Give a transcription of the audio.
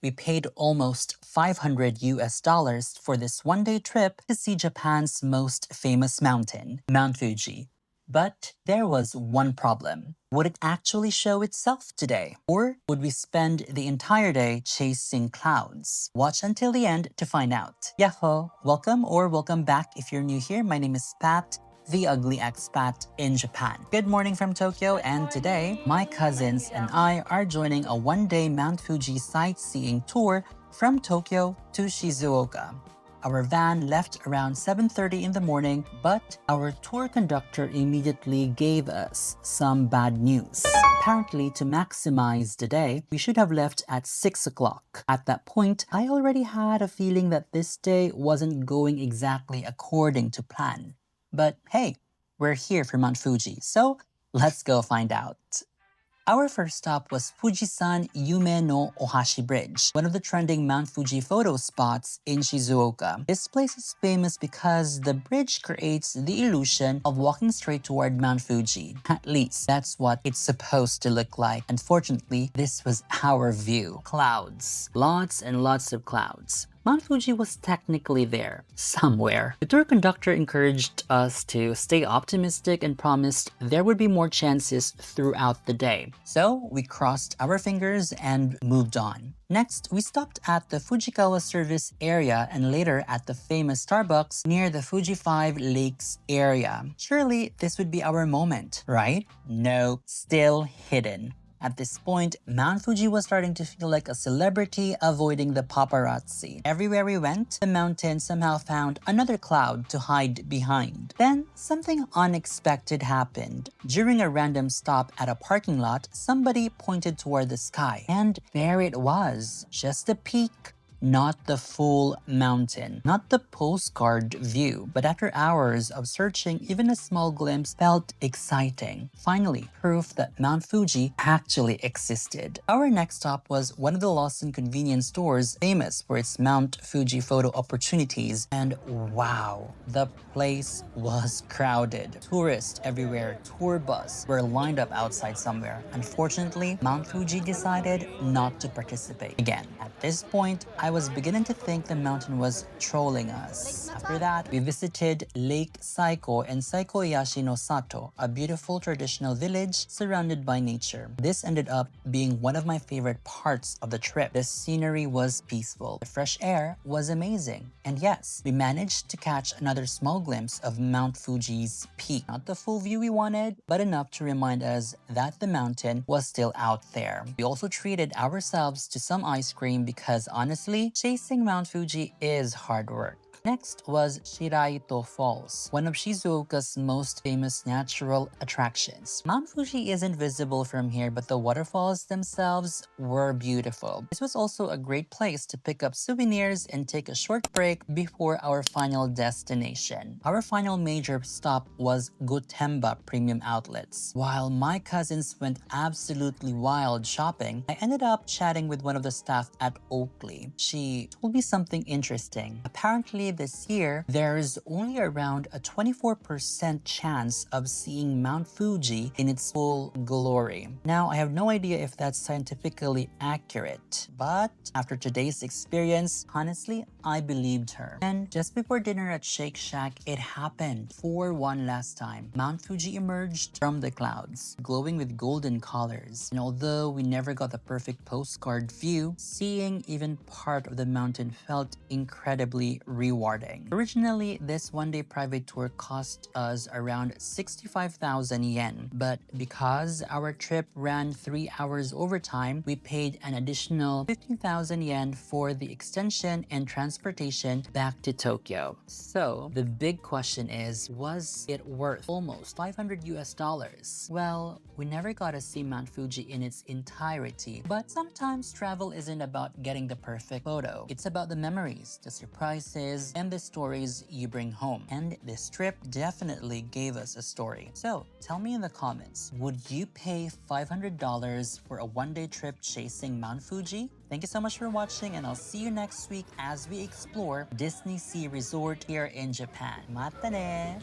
we paid almost 500 US dollars for this one-day trip to see Japan's most famous mountain, Mount Fuji. But there was one problem. Would it actually show itself today? Or would we spend the entire day chasing clouds? Watch until the end to find out. Yahoo! Welcome back if you're new here. My name is Pat, the ugly expat in Japan. Good morning from Tokyo, and today, my cousins and I are joining a one-day Mount Fuji sightseeing tour from Tokyo to Shizuoka. Our van left around 7:30 in the morning, but our tour conductor immediately gave us some bad news. Apparently, to maximize the day, we should have left at 6 o'clock. At that point, I already had a feeling that this day wasn't going exactly according to plan. But hey, we're here for Mount Fuji, so let's go find out. Our first stop was Fujisan Yume no Ohashi Bridge, one of the trending Mount Fuji photo spots in Shizuoka. This place is famous because the bridge creates the illusion of walking straight toward Mount Fuji. At least, that's what it's supposed to look like. Unfortunately, this was our view. Clouds. Lots and lots of clouds. Mount Fuji was technically there, somewhere. The tour conductor encouraged us to stay optimistic and promised there would be more chances throughout the day. So we crossed our fingers and moved on. Next, we stopped at the Fujikawa service area and later at the famous Starbucks near the Fuji Five Lakes area. Surely this would be our moment, right? No, still hidden. At this point, Mount Fuji was starting to feel like a celebrity avoiding the paparazzi. Everywhere we went, the mountain somehow found another cloud to hide behind. Then, something unexpected happened. During a random stop at a parking lot, somebody pointed toward the sky. And there it was, just a peak. Not the full mountain, not the postcard view, but after hours of searching, even a small glimpse felt exciting. Finally, proof that Mount Fuji actually existed. Our next stop was one of the Lawson convenience stores famous for its Mount Fuji photo opportunities, and wow, the place was crowded. Tourists everywhere, tour bus were lined up outside somewhere. Unfortunately, Mount Fuji decided not to participate again. At this point, I was beginning to think the mountain was trolling us. After that, we visited Lake Saiko and Saiko Iyashi no Sato, a beautiful traditional village surrounded by nature. This ended up being one of my favorite parts of the trip. The scenery was peaceful. The fresh air was amazing. And yes, we managed to catch another small glimpse of Mount Fuji's peak. Not the full view we wanted, but enough to remind us that the mountain was still out there. We also treated ourselves to some ice cream because honestly, chasing Mount Fuji is hard work. Next was Shiraito Falls, one of Shizuoka's most famous natural attractions. Mount Fuji isn't visible from here, but the waterfalls themselves were beautiful. This was also a great place to pick up souvenirs and take a short break before our final destination. Our final major stop was Gotemba Premium Outlets. While my cousins went absolutely wild shopping, I ended up chatting with one of the staff at Oakley. She told me something interesting. Apparently, this year, there's only around a 24% chance of seeing Mount Fuji in its full glory. Now, I have no idea if that's scientifically accurate, but after today's experience, honestly, I believed her. And just before dinner at Shake Shack, it happened for one last time. Mount Fuji emerged from the clouds, glowing with golden colors. And although we never got the perfect postcard view, seeing even part of the mountain felt incredibly rewarding. Originally, this one-day private tour cost us around 65,000 yen, but because our trip ran 3 hours overtime, we paid an additional 15,000 yen for the extension and transportation back to Tokyo. So, the big question is, was it worth almost 500 US dollars? Well, we never got to see Mount Fuji in its entirety, but sometimes travel isn't about getting the perfect photo. It's about the memories, the surprises, and the stories you bring home. And this trip definitely gave us a story. So tell me in the comments, would you pay $500 for a one-day trip chasing Mount Fuji? Thank you so much for watching, and I'll see you next week as we explore Disney Sea Resort here in Japan. Mata ne!